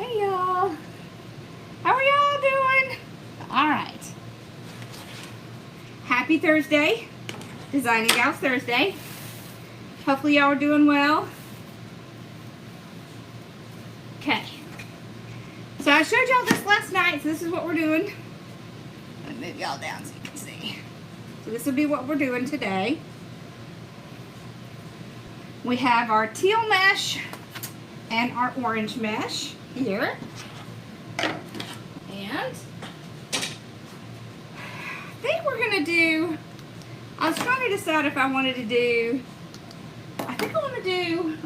Hey y'all, how are y'all doing? All right, happy Thursday, Designing Gals Thursday. Hopefully y'all are doing well. Okay, so I showed y'all this last night, so this is what we're doing. Let me move y'all down so you can see. So this will be what we're doing today. We have our teal mesh and our orange mesh here. And I think we're gonna do, I was trying to decide if I wanted to do, I think I want to do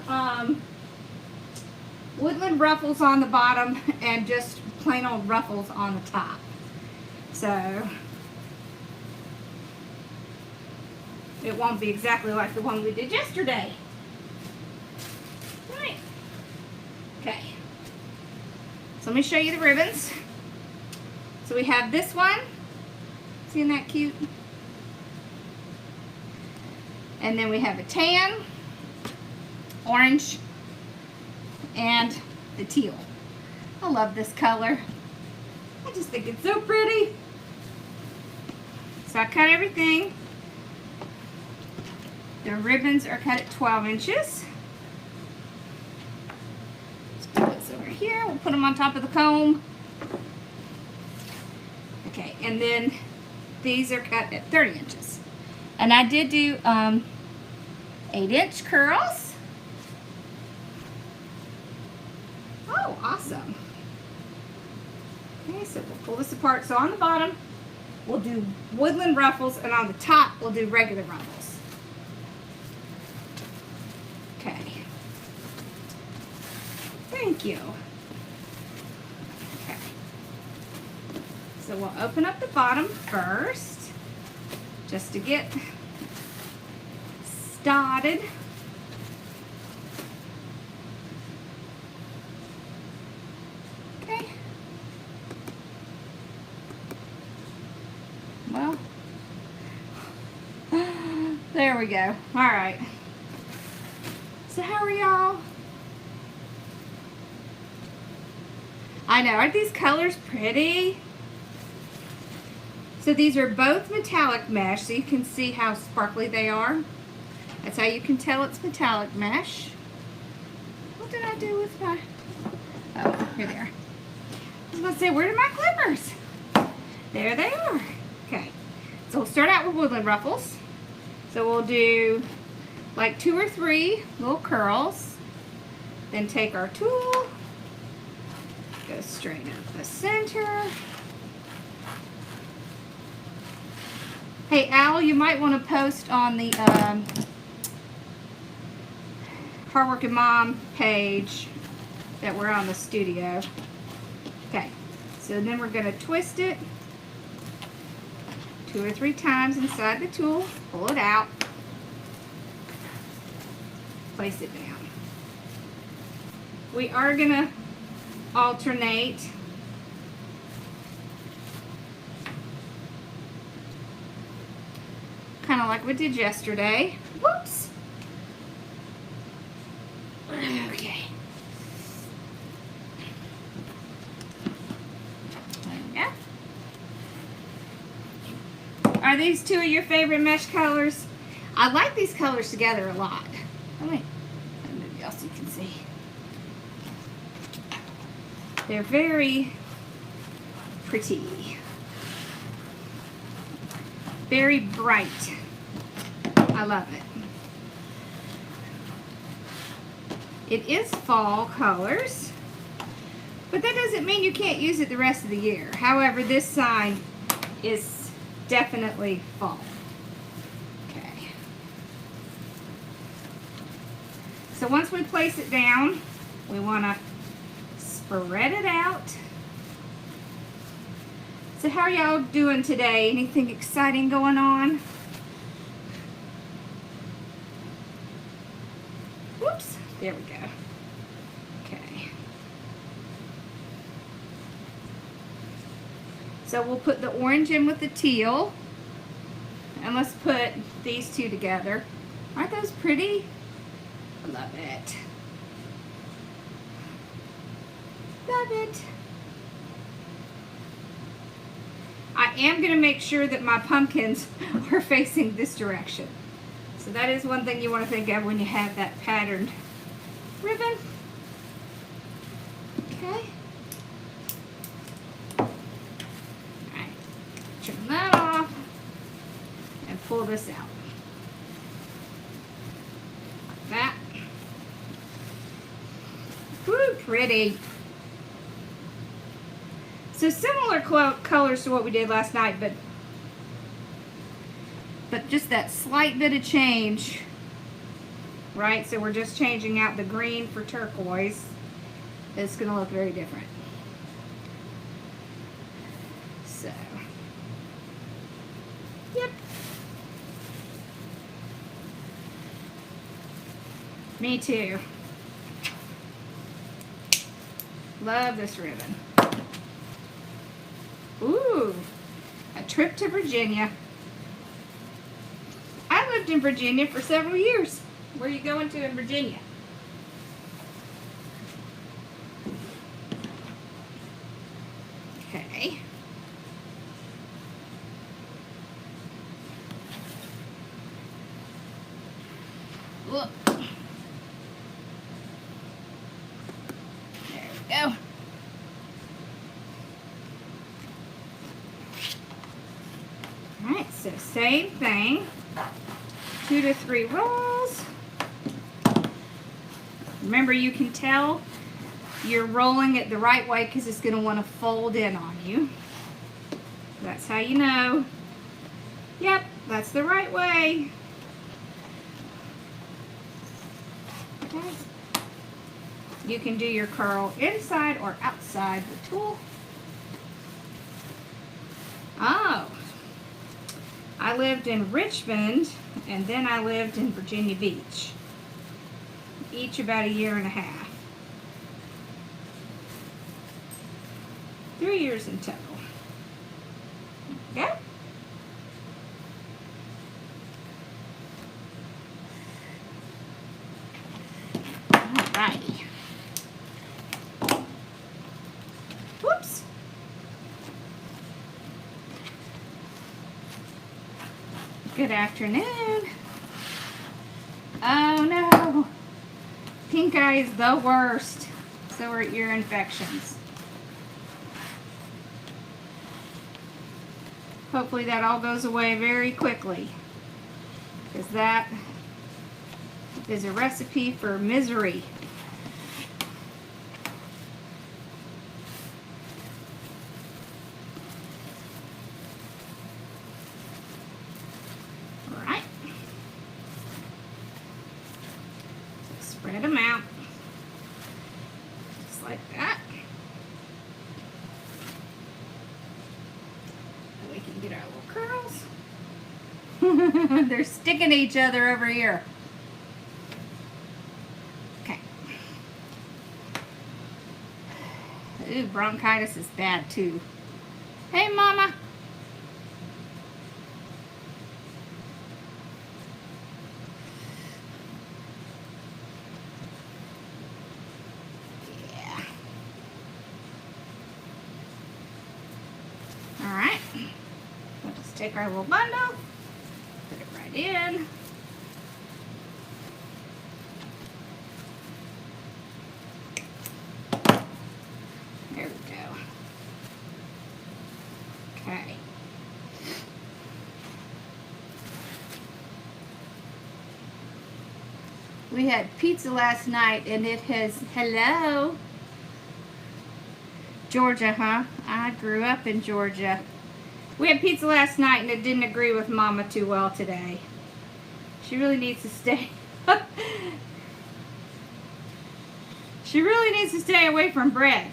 Woodland ruffles on the bottom and just plain old ruffles on the top. So it won't be exactly like the one we did yesterday. Right. Okay. So let me show you the ribbons. So we have this one. Isn't that cute? And then we have a tan, orange, and the teal. I love this color. I just think it's so pretty. So I cut everything. The ribbons are cut at 12 inches. Let's put this over here. We'll put them on top of the comb. Okay, and then these are cut at 30 inches. And I did do 8-inch curls. Oh, awesome. Okay, so we'll pull this apart. So on the bottom, we'll do woodland ruffles, and on the top, we'll do regular ruffles. Okay. Thank you. Okay. So we'll open up the bottom first, just to get started. Okay. Well, there we go. All right. So how are y'all? I know, aren't these colors pretty? So these are both metallic mesh, so you can see how sparkly they are. That's how you can tell it's metallic mesh. What did I do with my, oh, here they are. I was gonna say, where are my clippers? There they are. Okay, so we'll start out with woodland ruffles. So we'll do like 2 or 3 little curls. Then take our tool, go straight up the center. Hey Al, you might want to post on the Hardworking Mom page that we're on the studio. Okay, so then we're going to twist it 2 or 3 times inside the tool, pull it out, place it down. We are going to alternate kind of like we did yesterday. Whoops. Okay. There we go. Are these 2 of your favorite mesh colors? I like these colors together a lot. Let me move y'all so you can see. They're very pretty. Very bright. I love it. It is fall colors, but that doesn't mean you can't use it the rest of the year. However, this sign is definitely fall. Okay. So once we place it down, we want to spread it out. So how are y'all doing today? Anything exciting going on? Whoops, there we go. Okay. So we'll put the orange in with the teal. And let's put these 2 together. Aren't those pretty? I love it. love it. I am going to make sure that my pumpkins are facing this direction. So that is one thing you want to think of when you have that patterned ribbon. Okay. Alright. Trim that off and pull this out. Like that. Woo, pretty. So similar colors to what we did last night, but just that slight bit of change, right? So we're just changing out the green for turquoise. It's going to look very different. So, yep. Me too. Love this ribbon. Ooh, a trip to Virginia. I lived in Virginia for several years. Where are you going to in Virginia? Okay. Look. There we go. Alright, so same thing. 2 to 3 rolls. Remember, you can tell you're rolling it the right way because it's going to want to fold in on you. That's how you know. Yep, that's the right way. Okay. You can do your curl inside or outside the tool. Oh, I lived in Richmond and then I lived in Virginia Beach. Each about 1.5 years. 3 years in total. Okay. Alrighty. Whoops. Good afternoon. Oh no. Pink eye is the worst. So are ear infections. Hopefully that all goes away very quickly, because that is a recipe for misery. All right. Spread them out, just like that. We can get our little curls. They're sticking to each other over here. Okay. Ooh, bronchitis is bad too. Hey, Mama. Yeah. All right. We'll just take our little bundle, put it right in. There we go. Okay. We had pizza last night and it has, hello. Georgia, huh? I grew up in Georgia. We had pizza last night and it didn't agree with Mama too well today. She really needs to stay. She really needs to stay away from bread.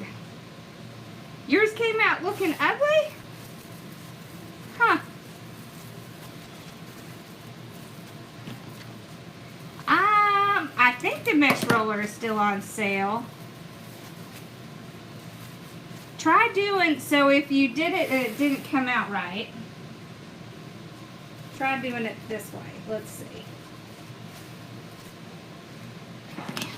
Yours came out looking ugly? Huh. I think the mesh roller is still on sale. Try doing, so if you did it and it didn't come out right, try doing it this way. Let's see. Okay.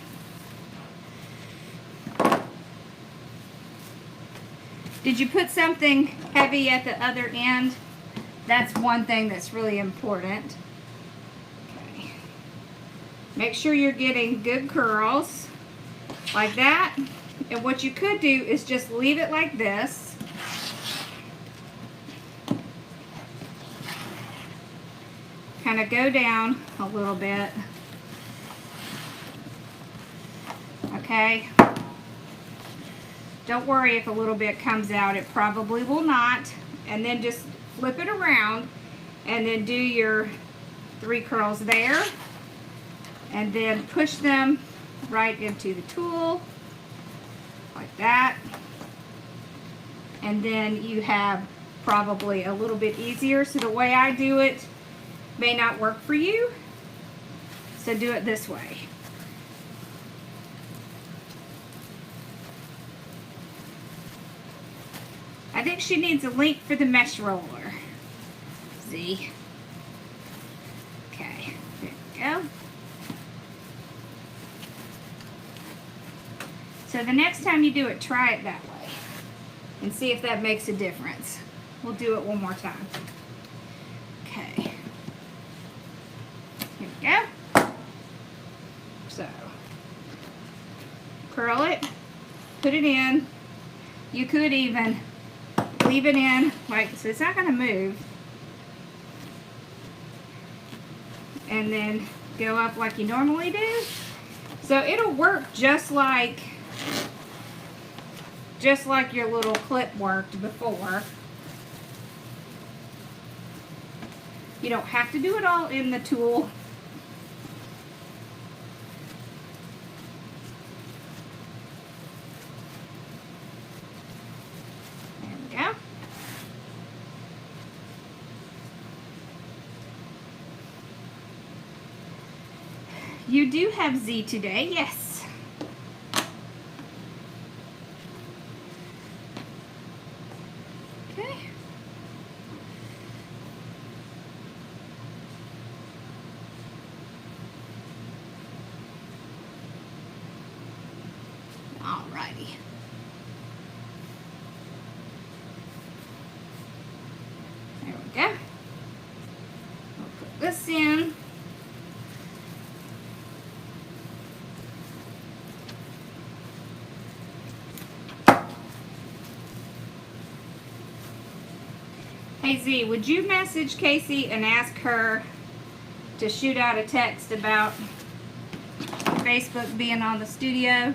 Did you put something heavy at the other end? That's one thing that's really important. Okay. Make sure you're getting good curls like that. And what you could do is just leave it like this. Kind of go down a little bit. Okay. Don't worry if a little bit comes out. It probably will not. And then just flip it around and then do your 3 curls there. And then push them right into the tulle like that. And then you have probably a little bit easier. So the way I do it may not work for you. So do it this way. I think she needs a link for the mesh roller. See? Okay, there we go. So the next time you do it, try it that way and see if that makes a difference. We'll do it one more time. Okay. Here we go. So, curl it, put it in. You could even leave it in, like, so it's not going to move. And then go up like you normally do. So it'll work just like your little clip worked before. You don't have to do it all in the tulle. You do have Z today, yes. Okay. Alrighty. There we go. We'll put this in. Hey Z, would you message Casey and ask her to shoot out a text about Facebook being on the studio?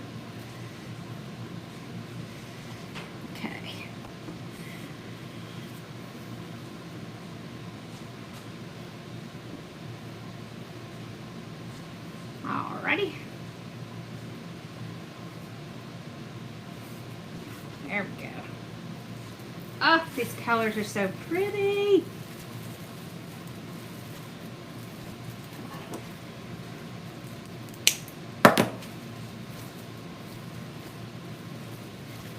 Okay. Alrighty. There we go. Oh, these colors are so pretty.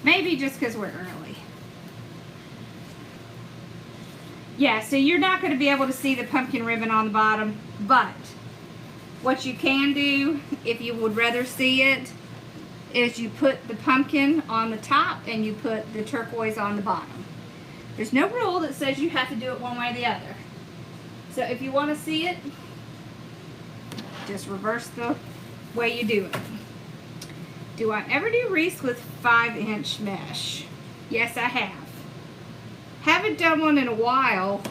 Maybe just because we're early. Yeah, so you're not going to be able to see the pumpkin ribbon on the bottom, but what you can do, if you would rather see it, is you put the pumpkin on the top and you put the turquoise on the bottom. There's no rule that says you have to do it one way or the other. So if you want to see it, just reverse the way you do it. Do I ever do wreaths with 5-inch mesh? Yes, I have. Haven't done one in a while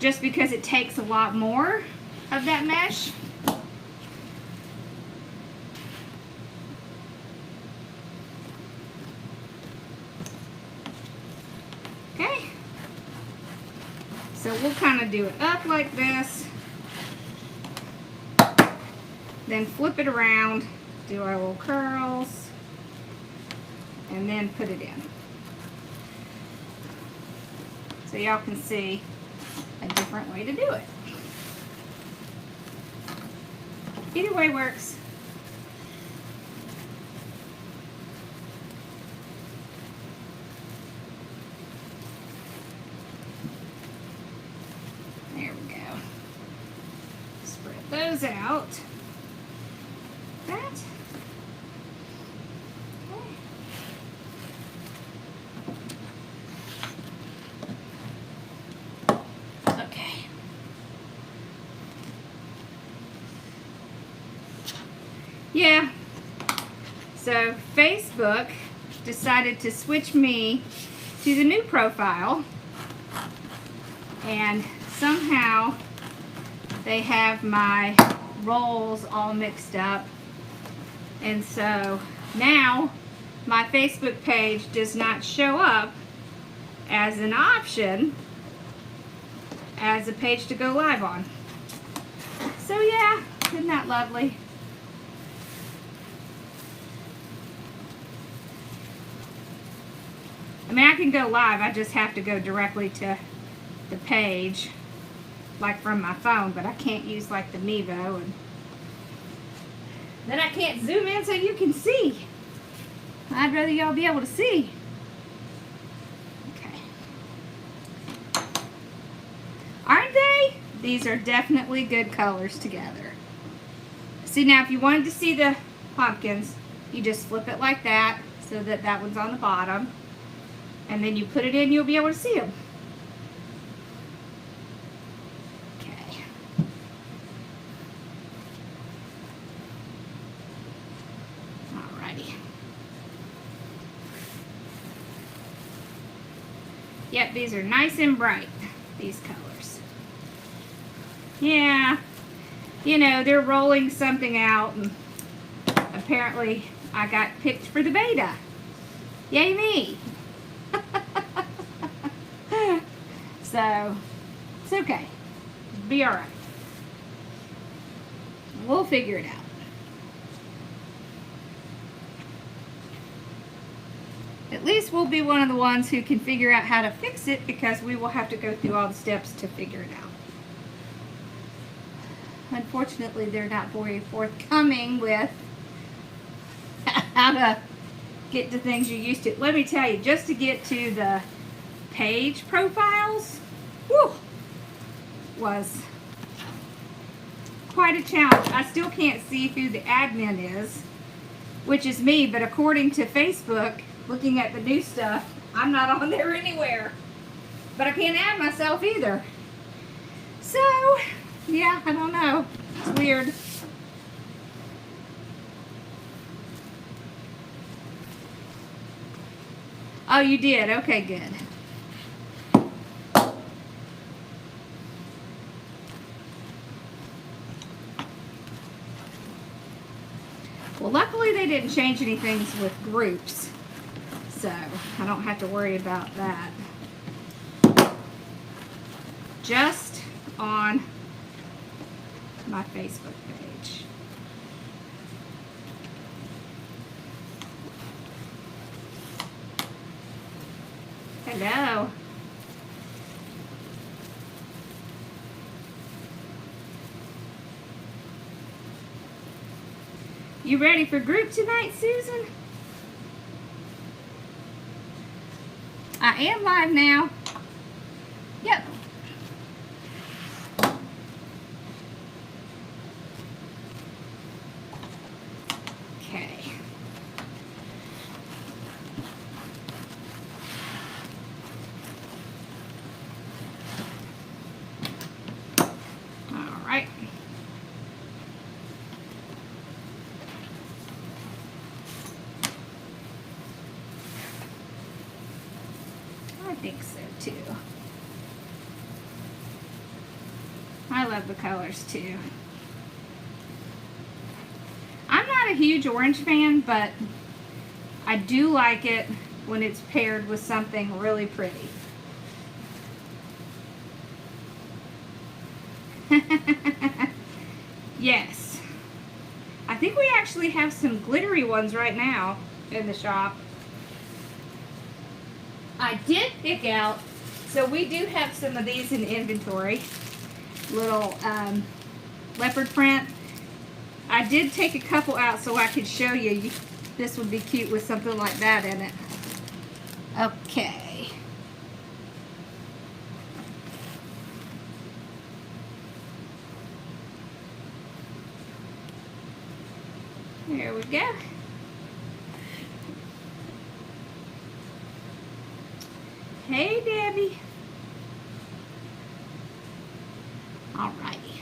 just because it takes a lot more of that mesh. Okay, so we'll kind of do it up like this, then flip it around, do our little curls, and then put it in. So y'all can see a different way to do it. Either way works. Those out. That. Okay. So Facebook decided to switch me to the new profile, and somehow they have my roles all mixed up, and so now my Facebook page does not show up as an option as a page to go live on. So yeah, isn't that lovely? I mean, I can go live, I just have to go directly to the page, like from my phone, but I can't use like the Mevo, and then I can't zoom in so you can see. I'd rather y'all be able to see. Okay. Aren't they? These are definitely good colors together. See, now if you wanted to see the pumpkins, you just flip it like that so that that one's on the bottom, and then you put it in, you'll be able to see them. Okay. Alrighty. Yep, these are nice and bright, these colors. Yeah, you know, they're rolling something out, and apparently I got picked for the beta. Yay me! So, it's okay. It'll be alright. We'll figure it out. At least we'll be one of the ones who can figure out how to fix it, because we will have to go through all the steps to figure it out. Unfortunately, they're not very forthcoming with how to get to things you're used to. Let me tell you, just to get to the page profiles, whew, was quite a challenge. I still can't see who the admin is, which is me, but according to Facebook, looking at the new stuff, I'm not on there anywhere. But I can't add myself either. So, yeah, I don't know. It's weird. Oh, you did? Okay, good. Well, luckily they didn't change anything with groups, so I don't have to worry about that. Just on my Facebook page. Hello. You ready for group tonight, Susan? I am live now. Yep. Okay. All right. I think so too. I love the colors too. I'm not a huge orange fan, but I do like it when it's paired with something really pretty. Yes. I think we actually have some glittery ones right now in the shop. I did pick out, so we do have some of these in inventory. Little leopard print. I did take a couple out so I could show you. This would be cute with something like that in it. Okay. There we go. Hey, Debbie. Alrighty.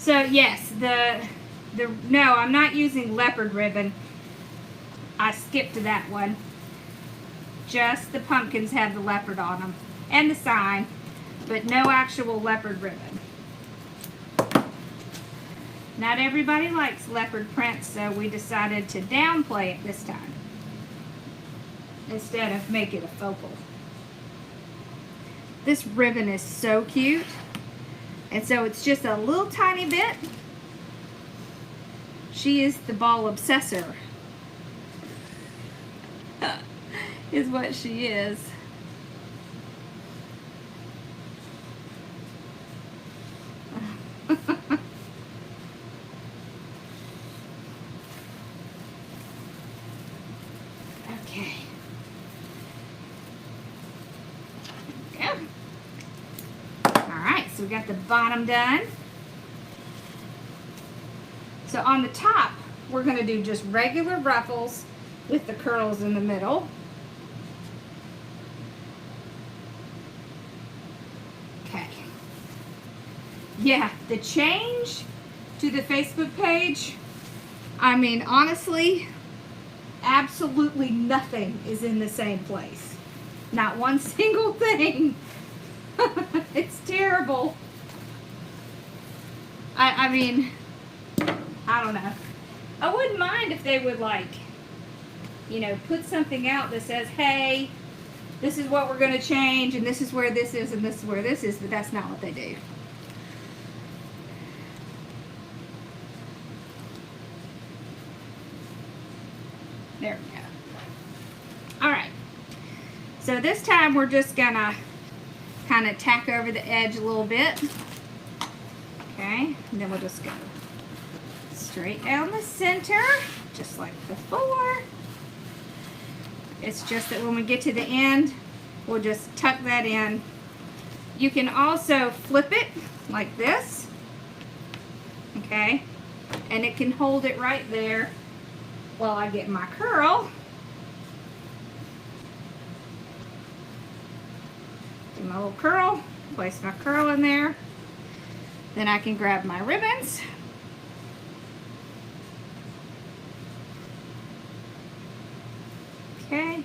So yes, no, I'm not using leopard ribbon. I skipped that one. Just the pumpkins have the leopard on them and the sign, but no actual leopard ribbon. Not everybody likes leopard prints, so we decided to downplay it this time instead of make it a focal. This ribbon is so cute, and so it's just a little tiny bit. She is the ball obsessor, is what she is. Okay. Go. Alright, so we got the bottom done. So on the top, we're going to do just regular ruffles with the curls in the middle. Okay. Yeah, the change to the Facebook page, I mean, honestly, absolutely nothing is in the same place. Not one single thing. It's terrible. I mean, I don't know. I wouldn't mind if they would, like, you know, put something out that says, hey, this is what we're going to change, and this is where this is, and this is where this is, but that's not what they do. There we go. Alright. So this time we're just going to kind of tack over the edge a little bit. Okay. And then we'll just go straight down the center, just like before. It's just that when we get to the end, we'll just tuck that in. You can also flip it like this. Okay. And it can hold it right there while I get my curl. Do my little curl, place my curl in there. Then I can grab my ribbons. Okay.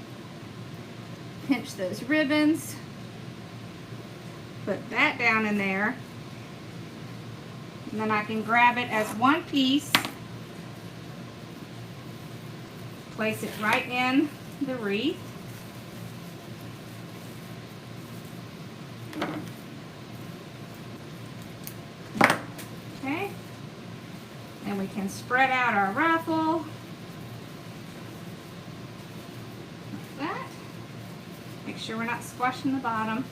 Pinch those ribbons. Put that down in there. And then I can grab it as one piece. Place it right in the wreath. Okay. And we can spread out our ruffle. Like that. Make sure we're not squashing the bottom.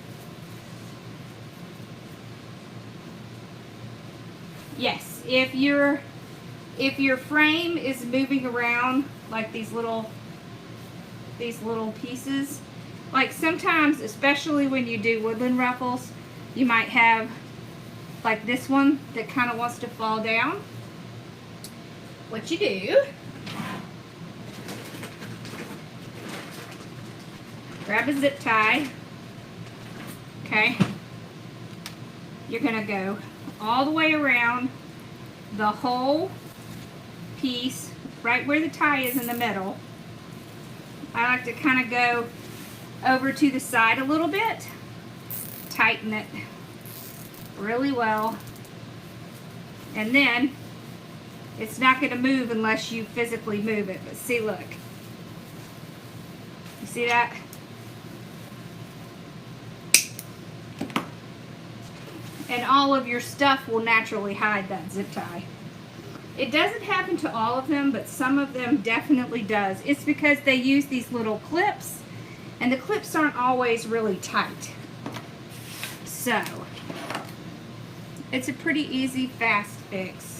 Yes, if your frame is moving around like these little pieces, like sometimes, especially when you do woodland ruffles, you might have like this one that kind of wants to fall down. What you do, grab a zip tie. Okay, you're gonna go all the way around the whole piece, right where the tie is in the middle. I like to kind of go over to the side a little bit, tighten it really well, and then it's not going to move unless you physically move it. But see, look, you see that? And all of your stuff will naturally hide that zip tie. It doesn't happen to all of them, but some of them definitely does. It's because they use these little clips, and the clips aren't always really tight. So, it's a pretty easy, fast fix.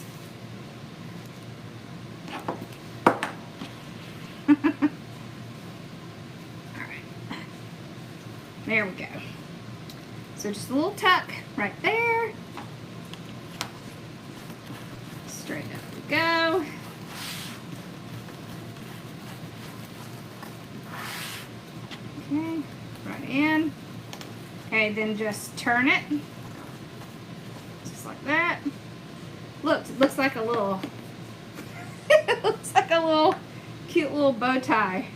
Alright. There we go. So just a little tuck right there. Straight up we go. Okay, right in. Okay, then just turn it. Just like that. Look, it looks like a little, it looks like a little cute little bow tie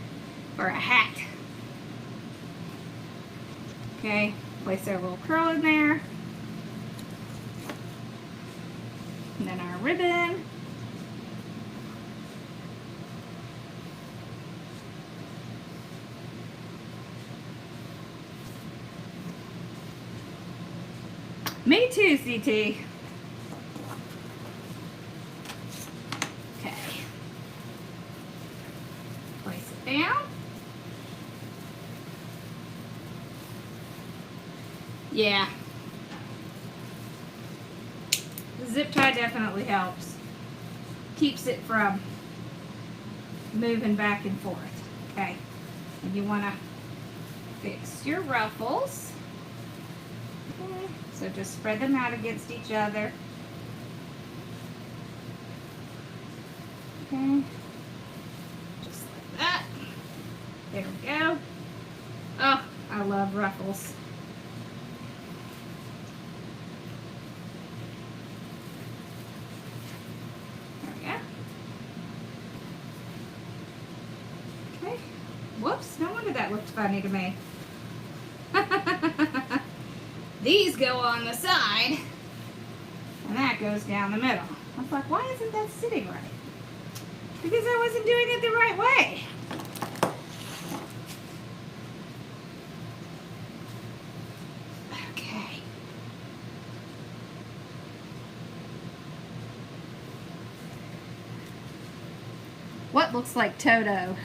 or a hat. Okay, place our little curl in there. And then our ribbon. Me too, CT. Okay. Place it down. Yeah. The zip tie definitely helps. Keeps it from moving back and forth. Okay. And you want to fix your ruffles. Okay. So just spread them out against each other. Okay. Just like that. There we go. Oh, I love ruffles. There we go. Okay. Whoops, no wonder that looked funny to me. These go on the side, and that goes down the middle. I was like, why isn't that sitting right? Because I wasn't doing it the right way. Okay. What looks like Toto?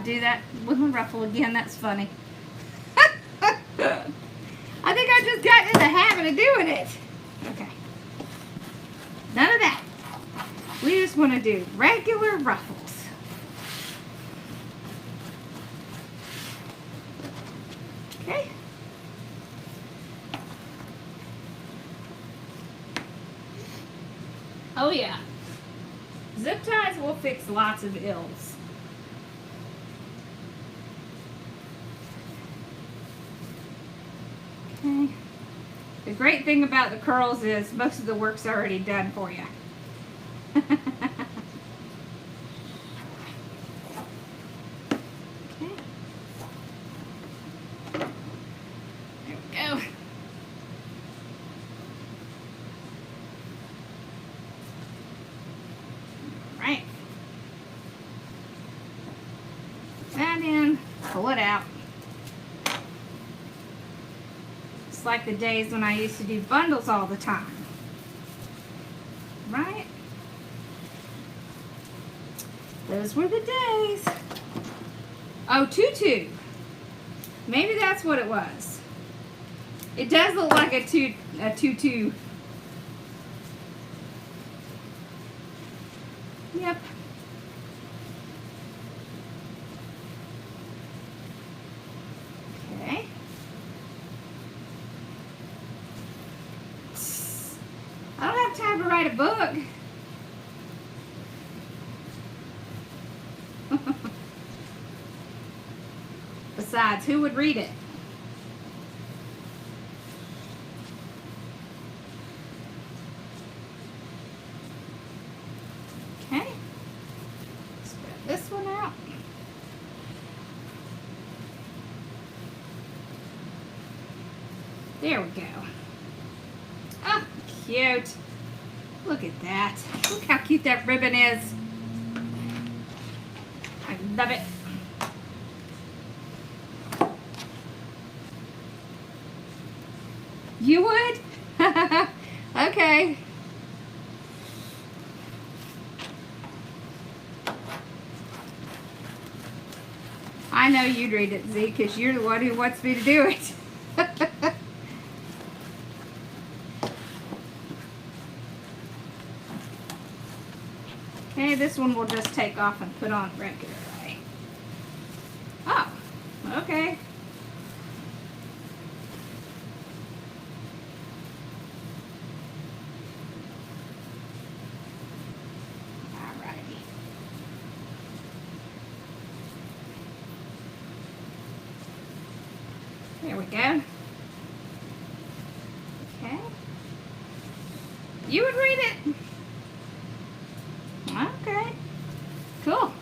Do that with my ruffle again. That's funny. I think I just got in the habit of doing it. Okay. None of that. We just want to do regular ruffles. Okay. Oh yeah. Zip ties will fix lots of ills. Okay. The great thing about the curls is most of the work's already done for you. Okay. There we go. All right. And then pull it out. It's like the days when I used to do bundles all the time. Right? Those were the days. Oh, tutu. Maybe that's what it was. It does look like a tutu. Yep. Okay. I don't have time to write a book. Besides, who would read it? Okay. Spread this one out. There we go. Oh, cute. Look at that. Look how cute that ribbon is. I love it. You would? Okay. I know you'd read it, Z, because you're the one who wants me to do it. Okay, this one we'll just take off and put on regular way. Oh, okay. go. Okay. You would read it? Okay. Cool.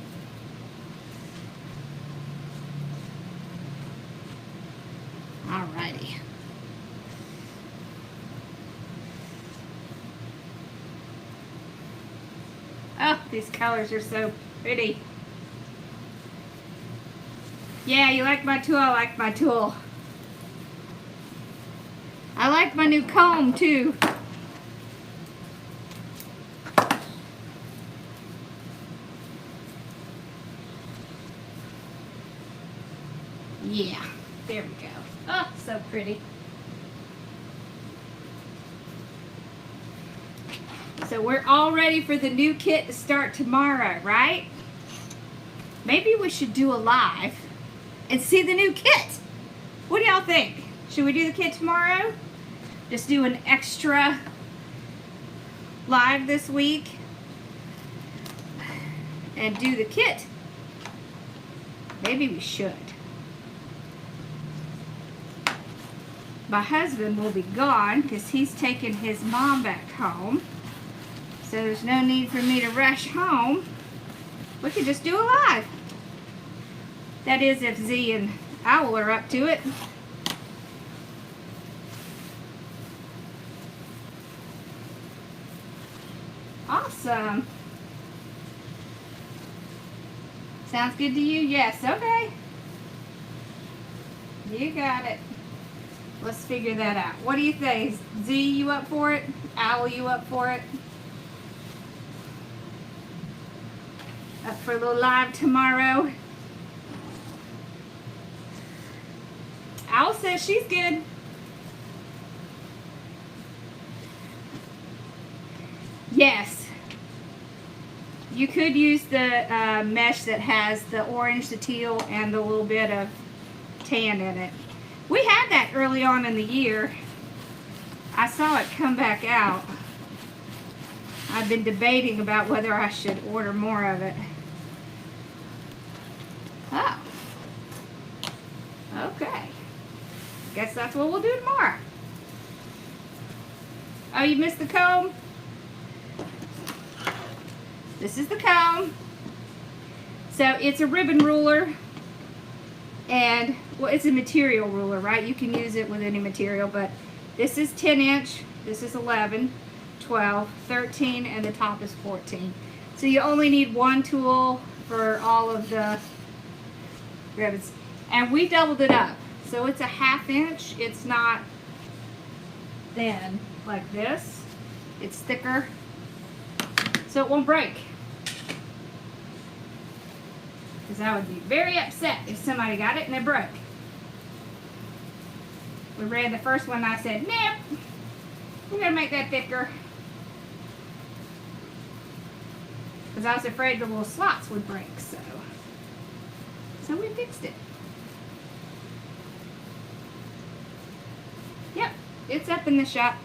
Alrighty. Oh, these colors are so pretty. Yeah, you like my tool, I like my tool. I like my new comb too. Yeah, there we go. Oh, so pretty. So we're all ready for the new kit to start tomorrow, right? Maybe we should do a live and see the new kit. What do y'all think? Should we do the kit tomorrow? Just do an extra live this week and do the kit. Maybe we should. My husband will be gone because he's taking his mom back home. So there's no need for me to rush home. We could just do a live. That is if Z and Owl are up to it. Awesome. Sounds good to you? Yes, okay. You got it. Let's figure that out. What do you think? Z, you up for it? Owl, you up for it? Up for a little live tomorrow? Owl says she's good. Yes. You could use the mesh that has the orange, the teal, and a little bit of tan in it. We had that early on in the year. I saw it come back out. I've been debating about whether I should order more of it. Oh. Okay. Guess that's what we'll do tomorrow. Oh, you missed the comb? This is the comb. So it's a ribbon ruler. And, well, it's a material ruler, right? You can use it with any material, but this is 10 inch, this is 11, 12, 13, and the top is 14. So you only need one tool for all of the ribbons. And we doubled it up. So it's a 1/2 inch. It's not thin like this. It's thicker. So it won't break. Because I would be very upset if somebody got it and it broke. We ran the first one and I said, nope, we're going to make that thicker. Because I was afraid the little slots would break, so we fixed it. Yep, it's up in the shop.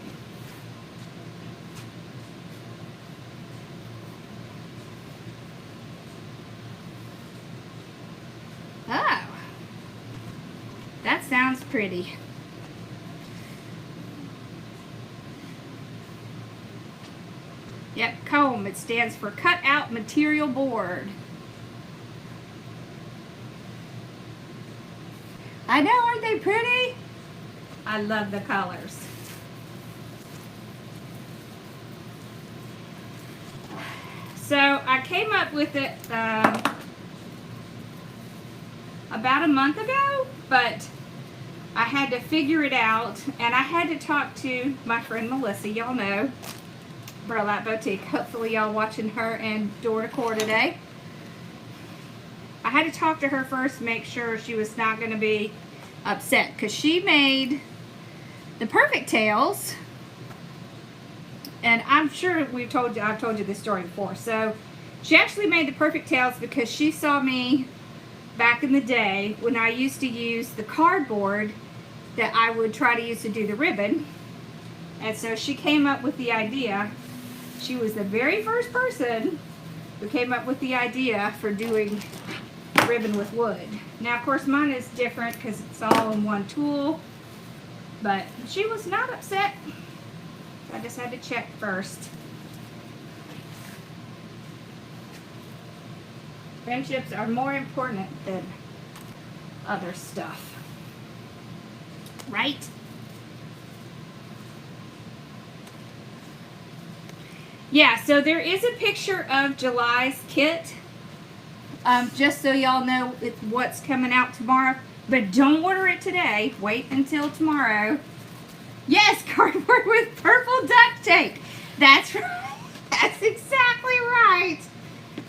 Oh, that sounds pretty. Yep, comb. It stands for Cut Out Material Board. I know, aren't they pretty? I love the colors. So I came up with it about a month ago, but I had to figure it out, and I had to talk to my friend Melissa. Y'all know Burlap Boutique. Hopefully y'all watching her and Door Decor today. I had to talk to her first, make sure she was not going to be upset, because she made the perfect tails, and I'm sure I've told you this story before. So she actually made the perfect tails because she saw me back in the day when I used to use the cardboard that I would try to use to do the ribbon, and so she came up with the idea. She was the very first person who came up with the idea for doing ribbon with wood. Now, of course, mine is different because it's all in one tool, But she was not upset. I just had to check first. Friendships are more important than other stuff. Right? Yeah, so there is a picture of July's kit. Just so y'all know what's coming out tomorrow. But don't order it today. Wait until tomorrow. Yes, cardboard with purple duct tape. That's right. That's exactly right.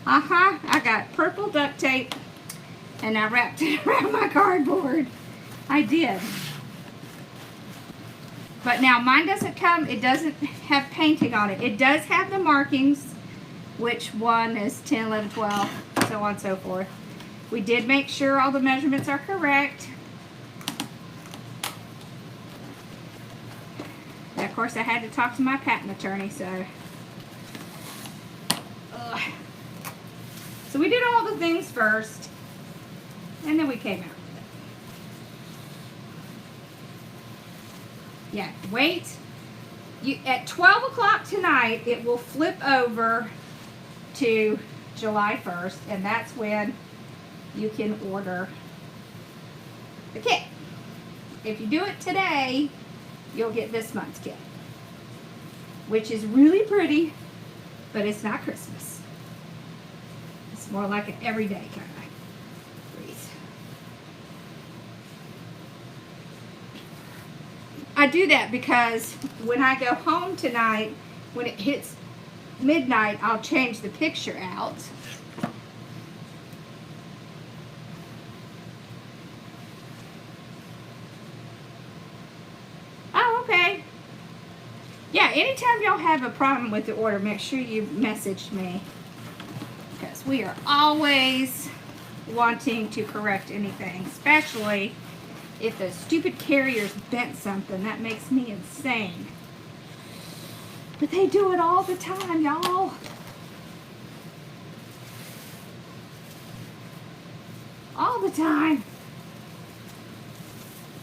I got purple duct tape and I wrapped it around my cardboard. I did. But now mine doesn't come, it doesn't have painting on it. It does have the markings, which one is 10, 11, 12, so on and so forth. We did make sure all the measurements are correct. And of course I had to talk to my patent attorney, so. So we did all the things first, and then we came out. Yeah, wait. At 12 o'clock tonight, it will flip over to July 1st, and that's when you can order the kit. If you do it today, you'll get this month's kit, which is really pretty, but it's not Christmas. It's more like an everyday kind of wreath. I do that because when I go home tonight, when it hits midnight, I'll change the picture out. Oh, okay. Yeah, anytime y'all have a problem with the order, make sure you message me, because we are always wanting to correct anything, especially if the stupid carriers bent something. That makes me insane. But they do it all the time, y'all. All the time.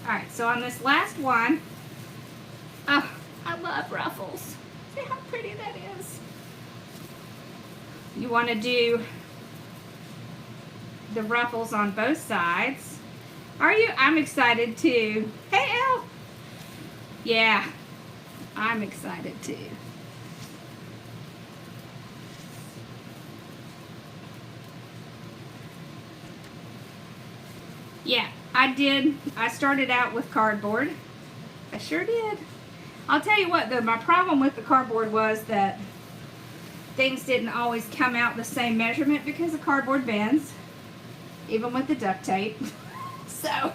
Alright, so on this last one, oh, I love ruffles. See how pretty that is. You want to do the ruffles on both sides. Are you? I'm excited too. Hey, Elle. Yeah, I'm excited too. Yeah, I did. I started out with cardboard. I sure did. I'll tell you what though, my problem with the cardboard was that things didn't always come out the same measurement because the cardboard bends, even with the duct tape. So,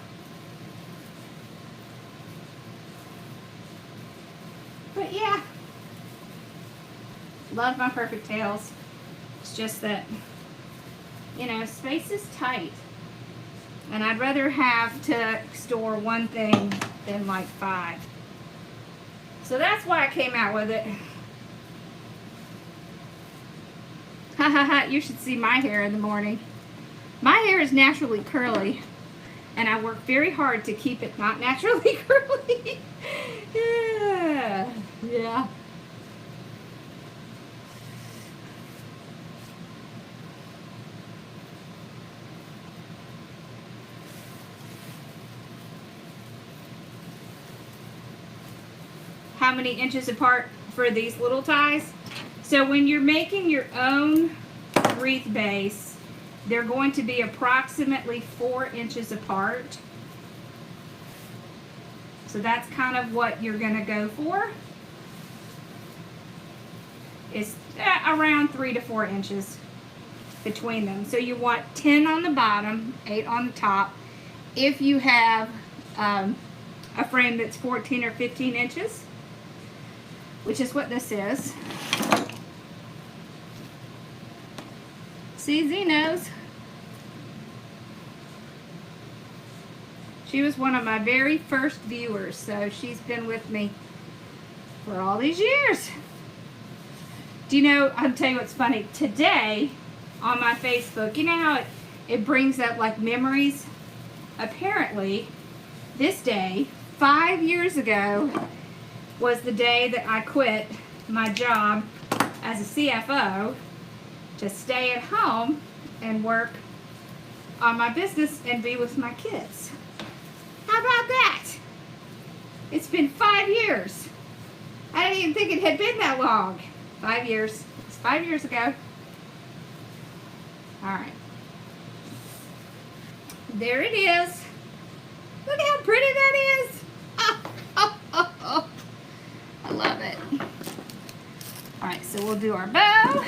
but yeah, love my perfect tails. It's just that, you know, space is tight, and I'd rather have to store one thing than like 5. So that's why I came out with it. Ha ha ha, you should see my hair in the morning. My hair is naturally curly, and I work very hard to keep it not naturally curly. Yeah. Yeah. How many inches apart for these little ties? So when you're making your own wreath base, they're going to be approximately 4 inches apart. So that's kind of what you're going to go for. It's around 3 to 4 inches between them. So you want 10 on the bottom, 8 on the top. If you have a frame that's 14 or 15 inches, which is what this is. See, Z knows. She was one of my very first viewers, so she's been with me for all these years. Do you know, I'll tell you what's funny. Today, on my Facebook, you know how it brings up like memories? Apparently, this day, 5 years ago was the day that I quit my job as a CFO to stay at home and work on my business and be with my kids. How about that? It's been 5 years. I didn't even think it had been that long. 5 years. It's 5 years ago. Alright. There it is. Look how pretty that is. Oh. I love it. Alright, so we'll do our bow.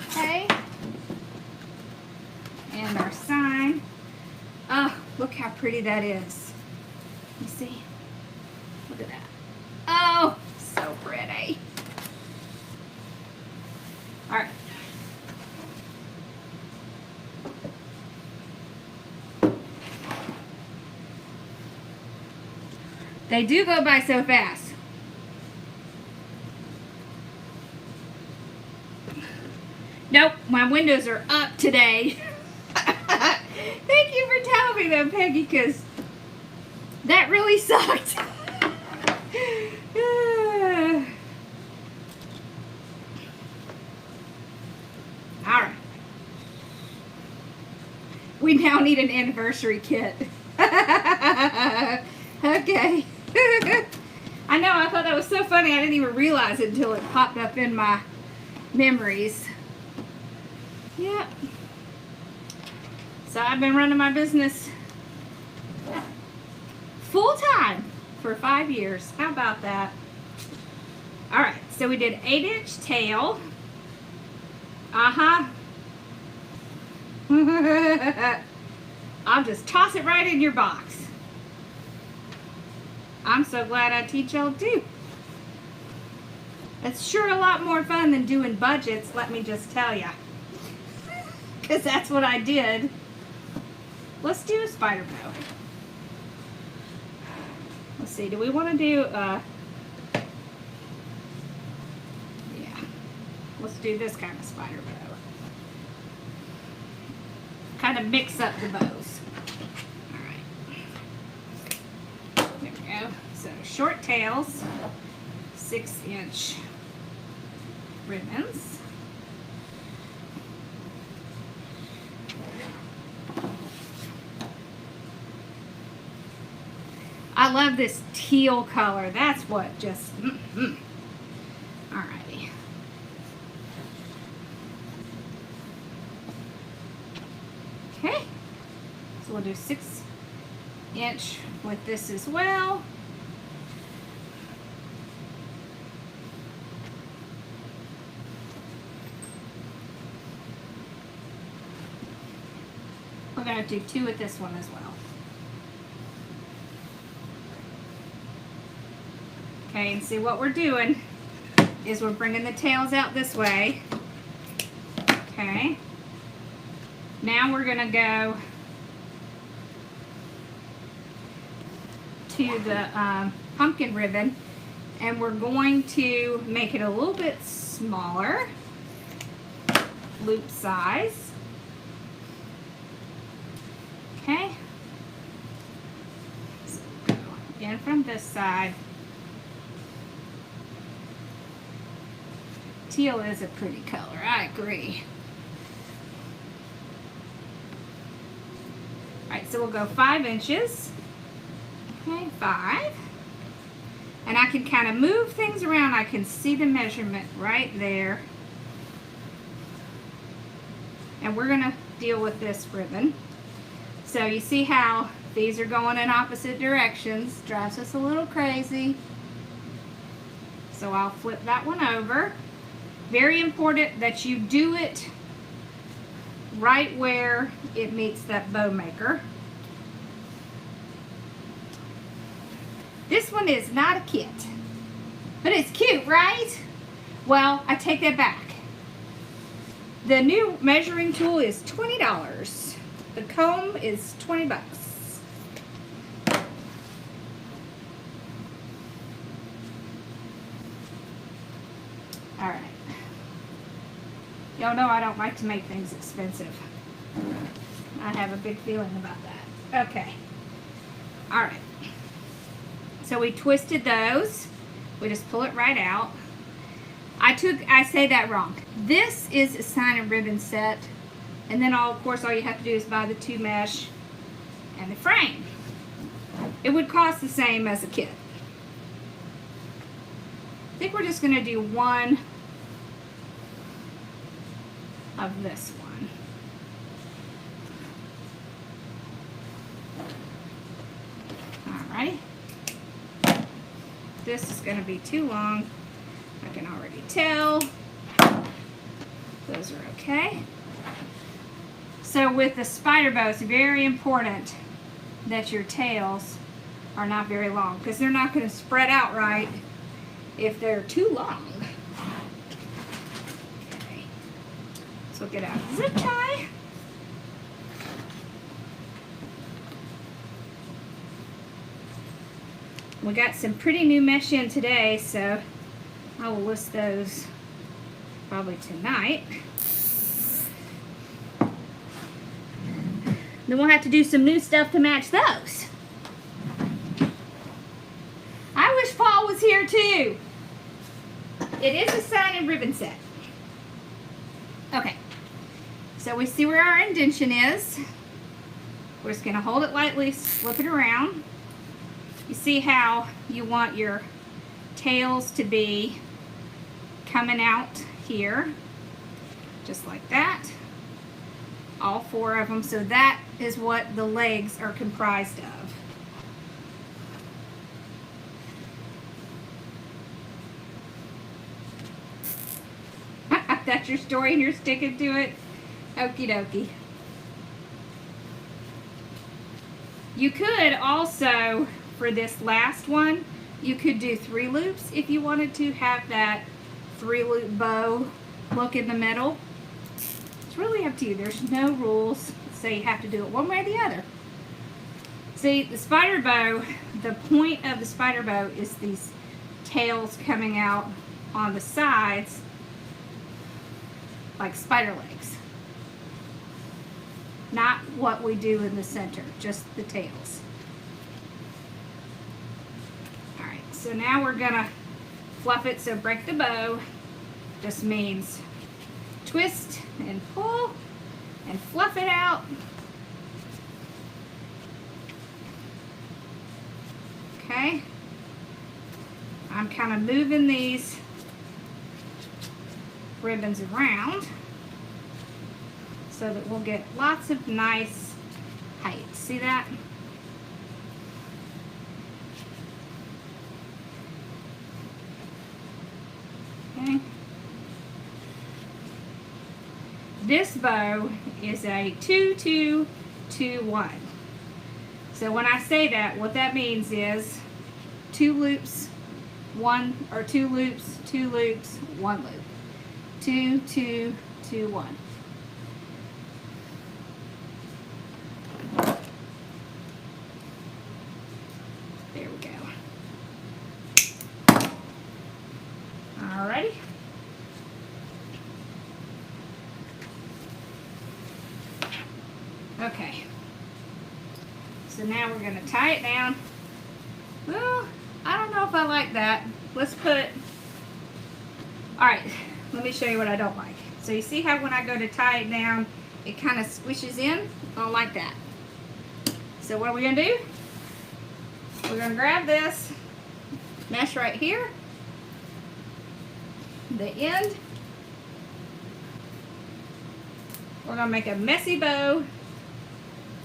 Okay. And our sign. Oh, look how pretty that is. You see? Look at that. Oh, so pretty. Alright. They do go by so fast. Nope, my windows are up today. Thank you for telling me that, Peggy, because that really sucked. Alright. We now need an anniversary kit. Okay. I know, I thought that was so funny. I didn't even realize it until it popped up in my memories. Yep. So I've been running my business full time for 5 years. How about that? Alright, so we did 8-inch tail. I'll just toss it right in your box. I'm so glad I teach y'all too. It's sure a lot more fun than doing budgets, let me just tell ya. Because that's what I did. Let's do a spider bow. Let's see, do we want to do, yeah. Let's do this kind of spider bow. Kind of mix up the bows. There we go. So short tails, 6-inch ribbons. I love this teal color. That's what just, Alrighty. Okay. So we'll do 6-inch with this as well. We're going to do 2 with this one as well. Okay, and see what we're doing is we're bringing the tails out this way. Okay. Now we're going to go to the pumpkin ribbon, and we're going to make it a little bit smaller, loop size. Okay. So go in from this side. Teal is a pretty color, I agree. Alright, so we'll go 5 inches. Okay, 5. And I can kind of move things around. I can see the measurement right there. And we're going to deal with this ribbon. So you see how these are going in opposite directions. Drives us a little crazy. So I'll flip that one over. Very important that you do it right where it meets that bow maker. This one is not a kit, but it's cute, right? Well, I take that back. The new measuring tool is $20. The comb is 20 bucks. All right. Y'all know I don't like to make things expensive. I have a big feeling about that. Okay. All right. So we twisted those. We just pull it right out. I say that wrong. This is a sign and ribbon set. And then of course all you have to do is buy the 2 mesh and the frame. It would cost the same as a kit. I think we're just going to do one of this one. Alright. This is going to be too long. I can already tell. Those are okay. So with the spider bow, it's very important that your tails are not very long, because they're not going to spread out right if they're too long. Okay. So we'll get out the zip tie. We got some pretty new mesh in today, so I will list those probably tonight. Then we'll have to do some new stuff to match those. I wish Paul was here too. It is a sign and ribbon set. Okay, so we see where our indention is. We're just going to hold it lightly, flip it around. You see how you want your tails to be coming out here, just like that. All 4 of them. So that is what the legs are comprised of. That's your story and you're sticking to it? Okie dokie. You could also, for this last one, you could do 3 loops if you wanted to have that 3-loop bow look in the middle. It's really up to you. There's no rules that say you have to do it one way or the other. See, the spider bow, the point of the spider bow is these tails coming out on the sides like spider legs. Not what we do in the center, just the tails. Alright, so now we're gonna fluff it. So break the bow just means twist and pull and fluff it out. Okay, I'm kind of moving these ribbons around so that we'll get lots of nice height. See that? Okay. This bow is a 2-2-2-1. So when I say that, what that means is 2 loops, 1 or 2 loops, 2 loops, 1 loop. 2, 2, 2, 1. There we go. Alrighty. Okay. So now we're going to tie it down. Well, I don't know if I like that. Let's put... Alright, let me show you what I don't like. So you see how when I go to tie it down, it kind of squishes in? I don't like that. So what are we going to do? We're going to grab this mesh right here, the end. We're going to make a messy bow.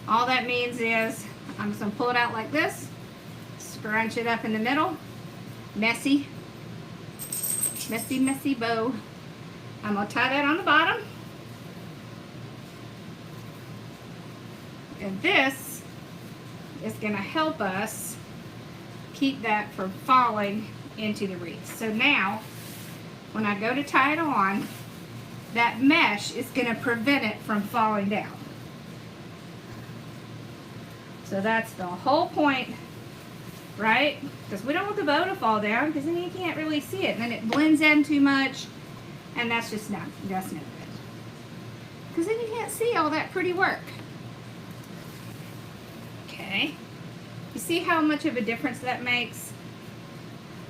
All that means is I'm just going to pull it out like this, scrunch it up in the middle, messy, messy, messy bow. I'm going to tie that on the bottom. And this is going to help us keep that from falling into the wreath. So now, when I go to tie it on, that mesh is going to prevent it from falling down. So that's the whole point, right? Because we don't want the bow to fall down, because then you can't really see it. And then it blends in too much, and that's just not, that's no good. Because then you can't see all that pretty work. Okay. You see how much of a difference that makes?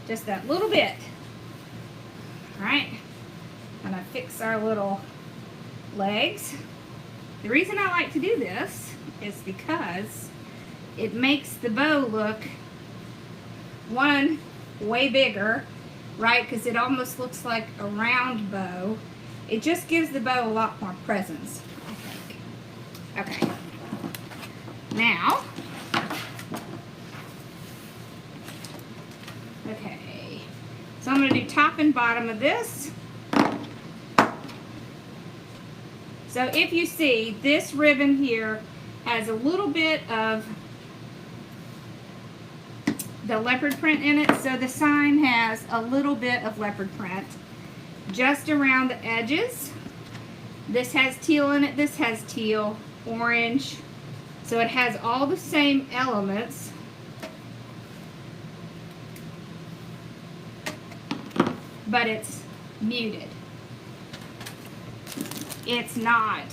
Just that little bit. All right, I'm gonna fix our little legs. The reason I like to do this is because it makes the bow look, one, way bigger, right? Because it almost looks like a round bow. It just gives the bow a lot more presence, I think. Okay. Now, okay. So I'm going to do top and bottom of this. So if you see, this ribbon here has a little bit of the leopard print in it. So the sign has a little bit of leopard print just around the edges. This has teal in it. This has teal, orange. So it has all the same elements. But it's muted. It's not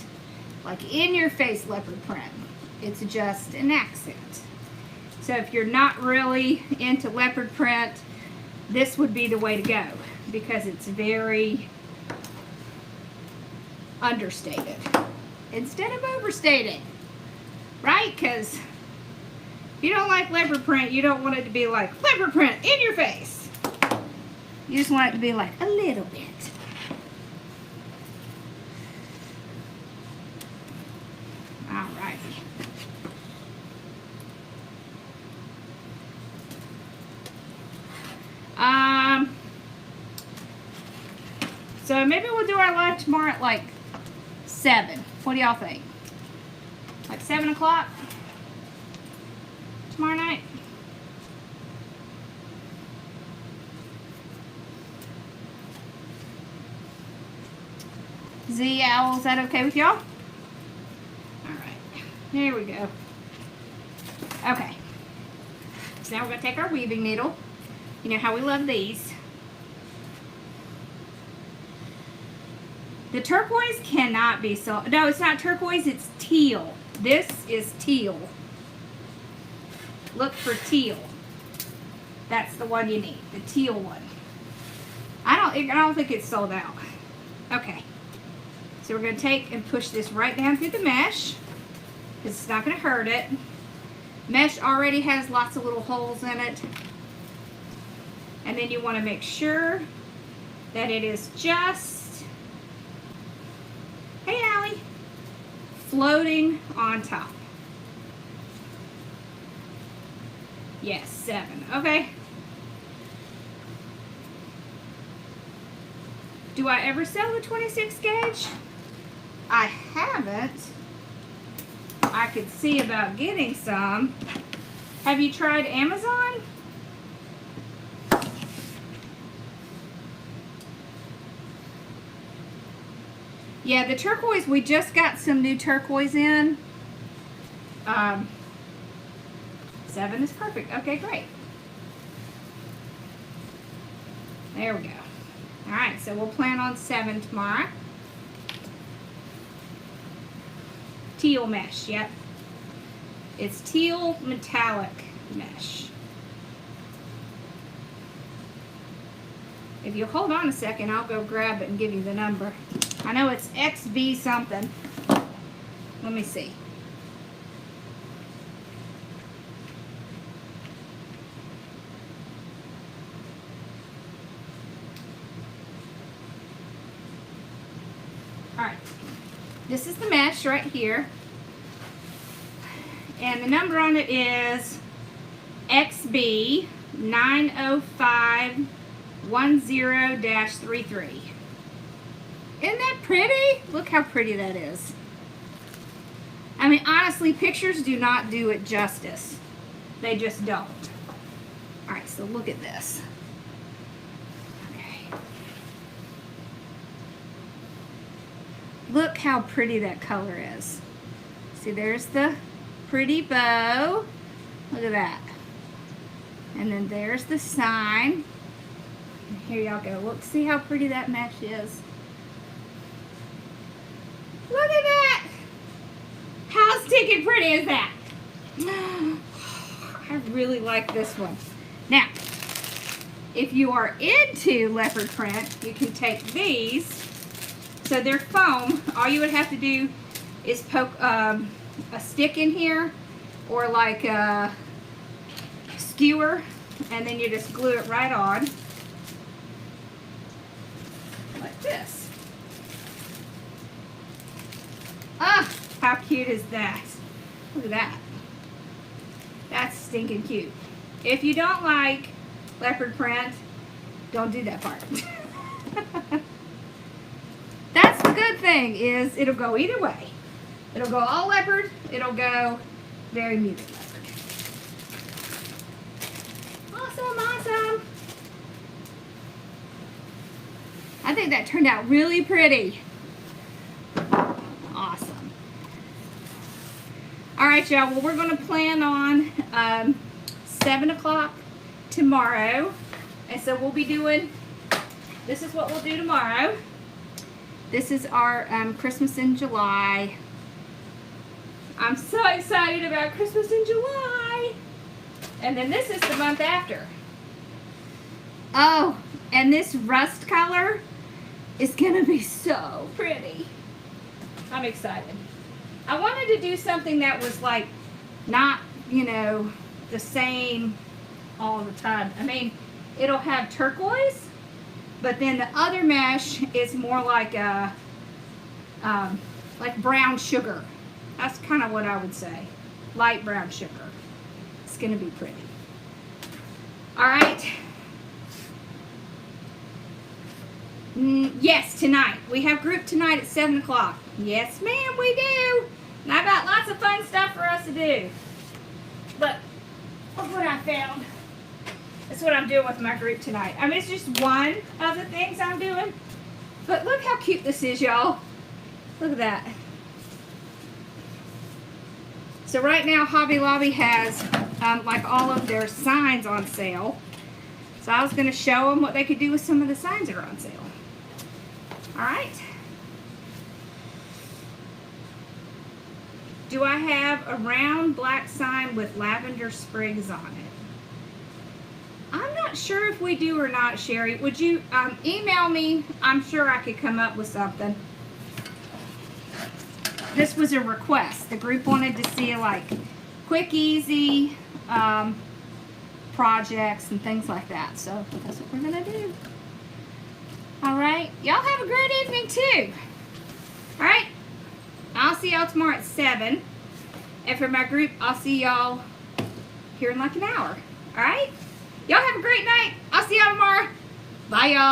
like in your face leopard print. It's just an accent. So if you're not really into leopard print, this would be the way to go because it's very understated instead of overstated, right? Because if you don't like leopard print, you don't want it to be like leopard print in your face. You just want it to be like a little bit. Alrighty. So maybe we'll do our live tomorrow at like 7. What do y'all think? Like 7 o'clock tomorrow night? Z Owl, is that okay with y'all? Alright, here we go. Okay, so now we're going to take our weaving needle. You know how we love these. The turquoise cannot be so, no, it's not turquoise, it's teal. This is teal. Look for teal. That's the one you need, the teal one. I don't think it's sold out. Okay. So we're going to take and push this right down through the mesh. It's not going to hurt it. Mesh already has lots of little holes in it. And then you want to make sure that it is just, hey Allie, floating on top. Yes, 7. Okay. Do I ever sell the 26 gauge? I haven't. I could see about getting some. Have you tried Amazon? Yeah, the turquoise, we just got some new turquoise in. 7 is perfect. Okay, great. There we go. Alright, so we'll plan on 7 tomorrow. Teal mesh, yep. It's teal metallic mesh. If you hold on a second, I'll go grab it and give you the number. I know it's XB something. Let me see. Alright. This is the mesh right here. And the number on it is XB 90510-33. Isn't that pretty? Look how pretty that is. I mean, honestly, pictures do not do it justice. They just don't. Alright, so look at this. Okay. Look how pretty that color is. See, there's the pretty bow. Look at that. And then there's the sign. And here y'all go. Look, see how pretty that mesh is. Look at that! How stinking pretty is that? I really like this one. Now, if you are into leopard print, you can take these. So they're foam. All you would have to do is poke a stick in here or like a skewer, and then you just glue it right on like this. Ah, how cute is that? Look at that. That's stinking cute. If you don't like leopard print, don't do that part. That's the good thing, is it'll go either way. It'll go all leopard, it'll go very muted leopard. Awesome, awesome. I think that turned out really pretty. Awesome. All right, y'all, well, we're gonna plan on 7 o'clock tomorrow. And so we'll be doing, this is what we'll do tomorrow. This is our Christmas in July. I'm so excited about Christmas in July. And then this is the month after. Oh, and this rust color is gonna be so pretty. I'm excited. I wanted to do something that was like not, you know, the same all the time. I mean, it'll have turquoise, but then the other mesh is more like a like brown sugar. That's kind of what I would say. Light brown sugar. It's gonna be pretty. All right. Yes, tonight. We have group tonight at 7 o'clock. Yes, ma'am, we do. And I got lots of fun stuff for us to do. But look what I found. That's what I'm doing with my group tonight. I mean, it's just one of the things I'm doing. But look how cute this is, y'all. Look at that. So right now, Hobby Lobby has like all of their signs on sale. So I was going to show them what they could do with some of the signs that are on sale. All right. Do I have a round black sign with lavender sprigs on it? I'm not sure if we do or not, Sherry. Would you email me? I'm sure I could come up with something. This was a request. The group wanted to see like quick, easy projects and things like that. So that's what we're going to do. All right. Y'all have a great evening too. All right. I'll see y'all tomorrow at 7. And for my group, I'll see y'all here in like an hour. All right. Y'all have a great night. I'll see y'all tomorrow. Bye, y'all.